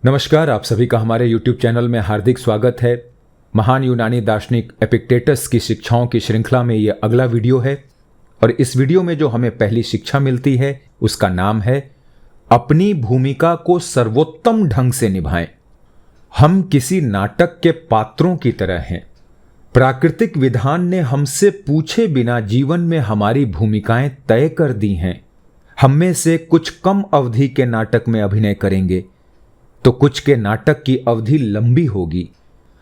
नमस्कार, आप सभी का हमारे YouTube चैनल में हार्दिक स्वागत है। महान यूनानी दार्शनिक एपिक्टेटस की शिक्षाओं की श्रृंखला में ये अगला वीडियो है और इस वीडियो में जो हमें पहली शिक्षा मिलती है उसका नाम है अपनी भूमिका को सर्वोत्तम ढंग से निभाएं। हम किसी नाटक के पात्रों की तरह हैं। प्राकृतिक विधान ने हमसे पूछे बिना जीवन में हमारी भूमिकाएं तय कर दी हैं। हम में से कुछ कम अवधि के नाटक में अभिनय करेंगे तो कुछ के नाटक की अवधि लंबी होगी।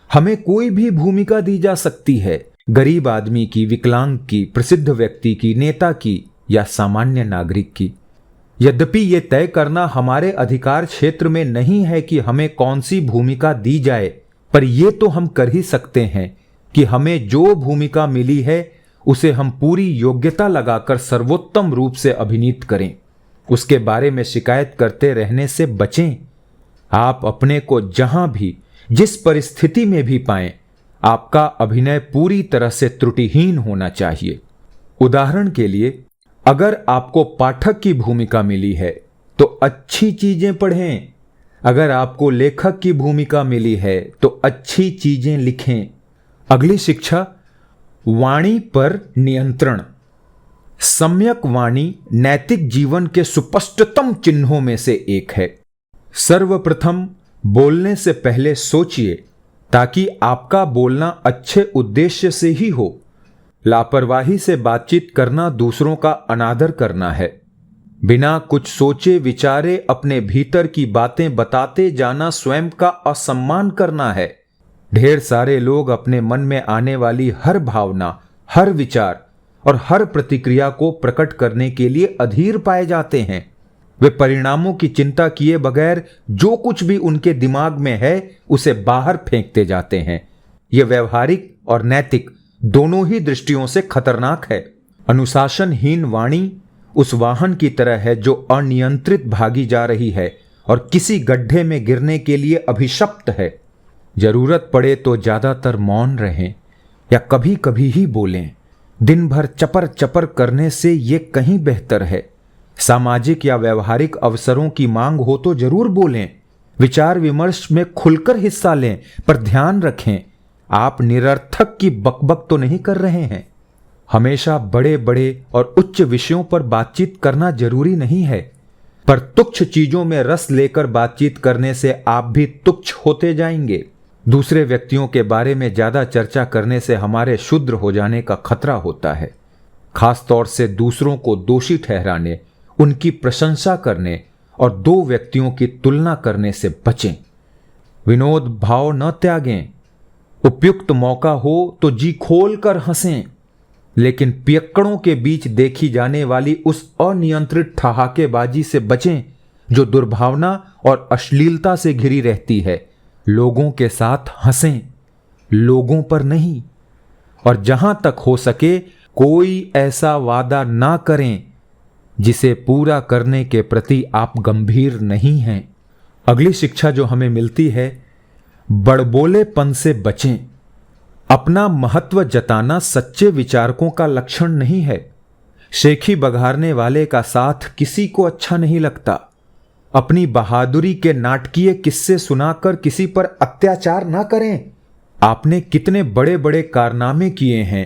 हमें कोई भी भूमिका दी जा सकती है, गरीब आदमी की, विकलांग की, प्रसिद्ध व्यक्ति की, नेता की या सामान्य नागरिक की। यद्यपि यह तय करना हमारे अधिकार क्षेत्र में नहीं है कि हमें कौन सी भूमिका दी जाए, पर यह तो हम कर ही सकते हैं कि हमें जो भूमिका मिली है उसे हम पूरी योग्यता लगाकर सर्वोत्तम रूप से अभिनीत करें। उसके बारे में शिकायत करते रहने से बचें। आप अपने को जहां भी, जिस परिस्थिति में भी पाएं, आपका अभिनय पूरी तरह से त्रुटिहीन होना चाहिए। उदाहरण के लिए, अगर आपको पाठक की भूमिका मिली है तो अच्छी चीजें पढ़ें। अगर आपको लेखक की भूमिका मिली है तो अच्छी चीजें लिखें। अगली शिक्षा, वाणी पर नियंत्रण। सम्यक वाणी नैतिक जीवन के सुस्पष्टतम चिन्हों में से एक है। सर्वप्रथम बोलने से पहले सोचिए ताकि आपका बोलना अच्छे उद्देश्य से ही हो। लापरवाही से बातचीत करना दूसरों का अनादर करना है। बिना कुछ सोचे विचारे अपने भीतर की बातें बताते जाना स्वयं का असम्मान करना है। ढेर सारे लोग अपने मन में आने वाली हर भावना, हर विचार और हर प्रतिक्रिया को प्रकट करने के लिए अधीर पाए जाते हैं। वे परिणामों की चिंता किए बगैर जो कुछ भी उनके दिमाग में है उसे बाहर फेंकते जाते हैं। यह व्यवहारिक और नैतिक दोनों ही दृष्टियों से खतरनाक है। अनुशासनहीन वाणी उस वाहन की तरह है जो अनियंत्रित भागी जा रही है और किसी गड्ढे में गिरने के लिए अभिशप्त है। जरूरत पड़े तो ज्यादातर मौन रहें या कभी कभी ही बोलें। दिन भर चपर चपर करने से यह कहीं बेहतर है। सामाजिक या व्यवहारिक अवसरों की मांग हो तो जरूर बोलें। विचार विमर्श में खुलकर हिस्सा लें, पर ध्यान रखें आप निरर्थक की बकबक तो नहीं कर रहे हैं। हमेशा बड़े बड़े और उच्च विषयों पर बातचीत करना जरूरी नहीं है, पर तुच्छ चीजों में रस लेकर बातचीत करने से आप भी तुच्छ होते जाएंगे। दूसरे व्यक्तियों के बारे में ज्यादा चर्चा करने से हमारे क्षुद्र हो जाने का खतरा होता है। खासतौर से दूसरों को दोषी ठहराने, उनकी प्रशंसा करने और दो व्यक्तियों की तुलना करने से बचें। विनोद भाव न त्यागें। उपयुक्त मौका हो तो जी खोल कर हंसें, लेकिन पियक्कड़ों के बीच देखी जाने वाली उस अनियंत्रित ठहाकेबाजी से बचें जो दुर्भावना और अश्लीलता से घिरी रहती है। लोगों के साथ हंसें, लोगों पर नहीं। और जहां तक हो सके कोई ऐसा वादा ना करें जिसे पूरा करने के प्रति आप गंभीर नहीं हैं। अगली शिक्षा जो हमें मिलती है, बड़बोलेपन से बचें। अपना महत्व जताना सच्चे विचारकों का लक्षण नहीं है। शेखी बघारने वाले का साथ किसी को अच्छा नहीं लगता। अपनी बहादुरी के नाटकीय किस्से सुनाकर किसी पर अत्याचार ना करें। आपने कितने बड़े बड़े कारनामे किए हैं,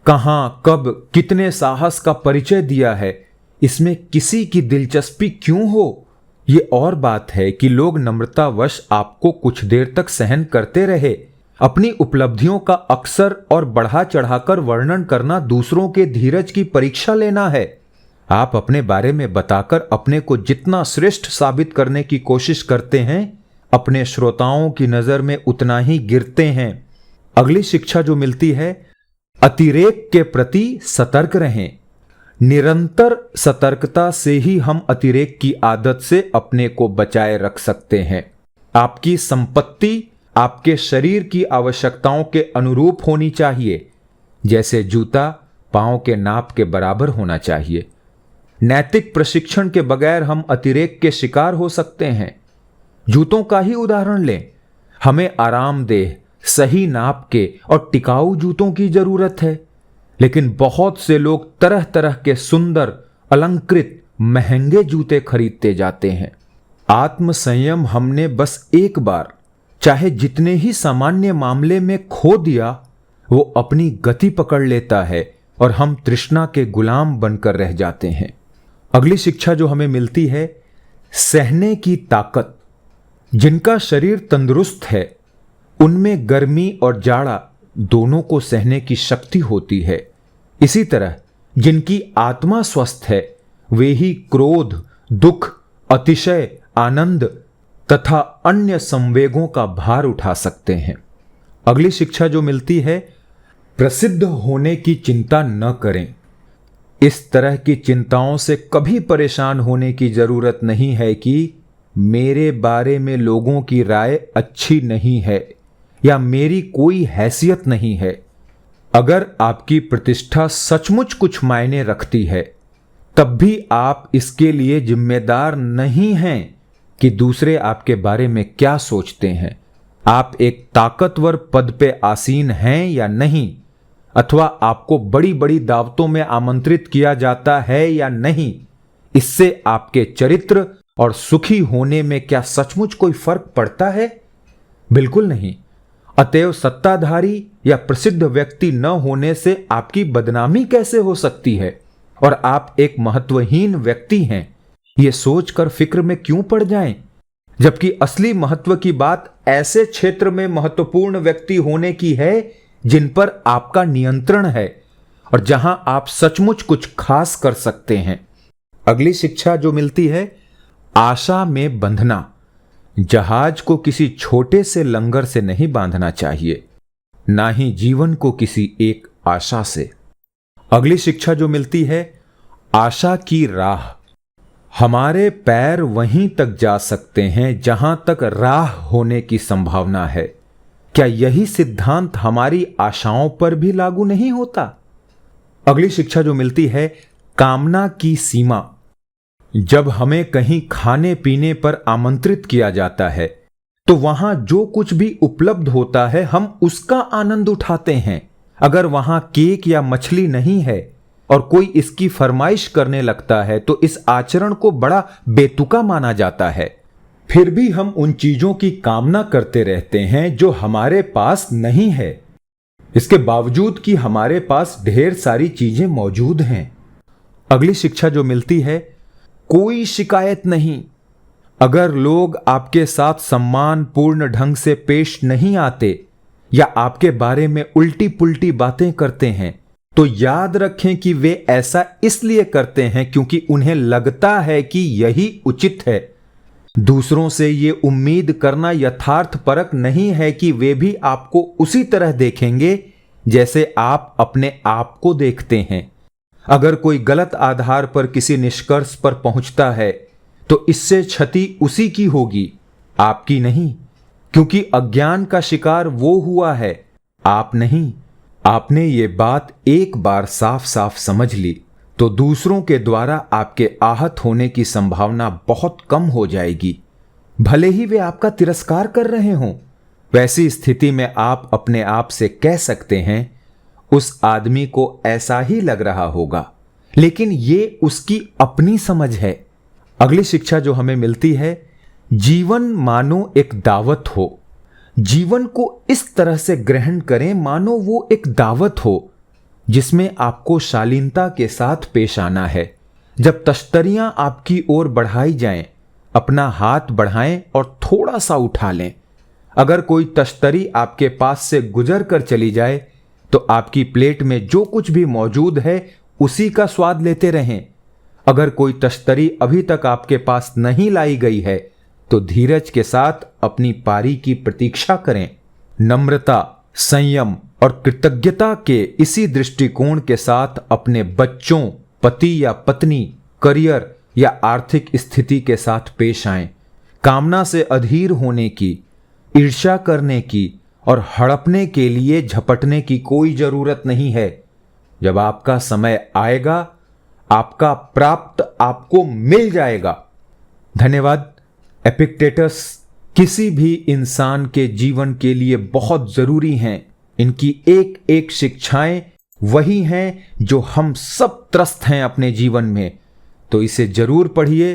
कहां, कब, कितने साहस का परिचय दिया है, इसमें किसी की दिलचस्पी क्यों हो। ये और बात है कि लोग नम्रतावश आपको कुछ देर तक सहन करते रहे। अपनी उपलब्धियों का अक्सर और बढ़ा चढ़ाकर वर्णन करना दूसरों के धीरज की परीक्षा लेना है। आप अपने बारे में बताकर अपने को जितना श्रेष्ठ साबित करने की कोशिश करते हैं, अपने श्रोताओं की नजर में उतना ही गिरते हैं। अगली शिक्षा जो मिलती है, अतिरेक के प्रति सतर्क रहें। निरंतर सतर्कता से ही हम अतिरेक की आदत से अपने को बचाए रख सकते हैं। आपकी संपत्ति आपके शरीर की आवश्यकताओं के अनुरूप होनी चाहिए। जैसे जूता पांव के नाप के बराबर होना चाहिए। नैतिक प्रशिक्षण के बगैर हम अतिरेक के शिकार हो सकते हैं। जूतों का ही उदाहरण लें। हमें आरामदेह, सही नाप के और टिकाऊ जूतों की जरूरत है, लेकिन बहुत से लोग तरह तरह के सुंदर, अलंकृत, महंगे जूते खरीदते जाते हैं। आत्म संयम हमने बस एक बार, चाहे जितने ही सामान्य मामले में खो दिया, वो अपनी गति पकड़ लेता है और हम तृष्णा के गुलाम बनकर रह जाते हैं। अगली शिक्षा जो हमें मिलती है, सहने की ताकत। जिनका शरीर तंदुरुस्त है उनमें गर्मी और जाड़ा दोनों को सहने की शक्ति होती है। इसी तरह जिनकी आत्मा स्वस्थ है वे ही क्रोध, दुख, अतिशय आनंद तथा अन्य संवेगों का भार उठा सकते हैं। अगली शिक्षा जो मिलती है, प्रसिद्ध होने की चिंता न करें। इस तरह की चिंताओं से कभी परेशान होने की जरूरत नहीं है कि मेरे बारे में लोगों की राय अच्छी नहीं है या मेरी कोई हैसियत नहीं है। अगर आपकी प्रतिष्ठा सचमुच कुछ मायने रखती है तब भी आप इसके लिए जिम्मेदार नहीं हैं कि दूसरे आपके बारे में क्या सोचते हैं। आप एक ताकतवर पद पे आसीन हैं या नहीं, अथवा आपको बड़ी बड़ी दावतों में आमंत्रित किया जाता है या नहीं, इससे आपके चरित्र और सुखी होने में क्या सचमुच कोई फर्क पड़ता है? बिल्कुल नहीं। अतएव सत्ताधारी या प्रसिद्ध व्यक्ति न होने से आपकी बदनामी कैसे हो सकती है और आप एक महत्वहीन व्यक्ति हैं, यह सोचकर फिक्र में क्यों पड़ जाएं? जबकि असली महत्व की बात ऐसे क्षेत्र में महत्वपूर्ण व्यक्ति होने की है जिन पर आपका नियंत्रण है और जहां आप सचमुच कुछ खास कर सकते हैं। अगली शिक्षा जो मिलती है, आशा में बंधना। जहाज को किसी छोटे से लंगर से नहीं बांधना चाहिए, ना ही जीवन को किसी एक आशा से। अगली शिक्षा जो मिलती है, आशा की राह। हमारे पैर वहीं तक जा सकते हैं जहां तक राह होने की संभावना है। क्या यही सिद्धांत हमारी आशाओं पर भी लागू नहीं होता? अगली शिक्षा जो मिलती है, कामना की सीमा। जब हमें कहीं खाने पीने पर आमंत्रित किया जाता है तो वहां जो कुछ भी उपलब्ध होता है हम उसका आनंद उठाते हैं। अगर वहां केक या मछली नहीं है और कोई इसकी फरमाइश करने लगता है तो इस आचरण को बड़ा बेतुका माना जाता है। फिर भी हम उन चीजों की कामना करते रहते हैं जो हमारे पास नहीं है, इसके बावजूद कि हमारे पास ढेर सारी चीजें मौजूद हैं। अगली शिक्षा जो मिलती है, कोई शिकायत नहीं। अगर लोग आपके साथ सम्मान पूर्ण ढंग से पेश नहीं आते या आपके बारे में उल्टी पुल्टी बातें करते हैं तो याद रखें कि वे ऐसा इसलिए करते हैं क्योंकि उन्हें लगता है कि यही उचित है। दूसरों से यह उम्मीद करना यथार्थपरक नहीं है कि वे भी आपको उसी तरह देखेंगे जैसे आप अपने आप को देखते हैं। अगर कोई गलत आधार पर किसी निष्कर्ष पर पहुंचता है तो इससे क्षति उसी की होगी, आपकी नहीं, क्योंकि अज्ञान का शिकार वो हुआ है, आप नहीं। आपने ये बात एक बार साफ साफ समझ ली तो दूसरों के द्वारा आपके आहत होने की संभावना बहुत कम हो जाएगी। भले ही वे आपका तिरस्कार कर रहे हों, वैसी स्थिति में आप अपने आप से कह सकते हैं उस आदमी को ऐसा ही लग रहा होगा, लेकिन ये उसकी अपनी समझ है। अगली शिक्षा जो हमें मिलती है, जीवन मानो एक दावत हो। जीवन को इस तरह से ग्रहण करें मानो वो एक दावत हो जिसमें आपको शालीनता के साथ पेश आना है। जब तश्तरियां आपकी ओर बढ़ाई जाएं, अपना हाथ बढ़ाएं और थोड़ा सा उठा लें। अगर कोई तश्तरी आपके पास से गुजर कर चली जाए तो आपकी प्लेट में जो कुछ भी मौजूद है उसी का स्वाद लेते रहें। अगर कोई तश्तरी अभी तक आपके पास नहीं लाई गई है तो धीरज के साथ अपनी पारी की प्रतीक्षा करें। नम्रता, संयम और कृतज्ञता के इसी दृष्टिकोण के साथ अपने बच्चों, पति या पत्नी, करियर या आर्थिक स्थिति के साथ पेश आएं। कामना से अधीर होने की, ईर्ष्या करने की और हड़पने के लिए झपटने की कोई जरूरत नहीं है। जब आपका समय आएगा, आपका प्राप्त आपको मिल जाएगा। धन्यवाद। एपिक्टेटस किसी भी इंसान के जीवन के लिए बहुत जरूरी हैं। इनकी एक एक शिक्षाएं वही हैं जो हम सब त्रस्त हैं अपने जीवन में। तो इसे जरूर पढ़िए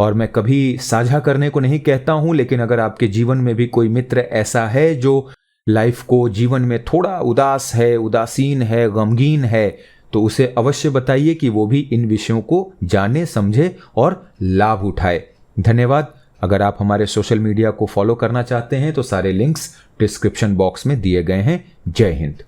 और मैं कभी साझा करने को नहीं कहता हूं, लेकिन अगर आपके जीवन में भी कोई मित्र ऐसा है जो लाइफ को जीवन में थोड़ा उदास है, उदासीन है, गमगीन है, तो उसे अवश्य बताइए कि वो भी इन विषयों को जाने, समझे और लाभ उठाए। धन्यवाद। अगर आप हमारे सोशल मीडिया को फॉलो करना चाहते हैं तो सारे लिंक्स डिस्क्रिप्शन बॉक्स में दिए गए हैं। जय हिंद।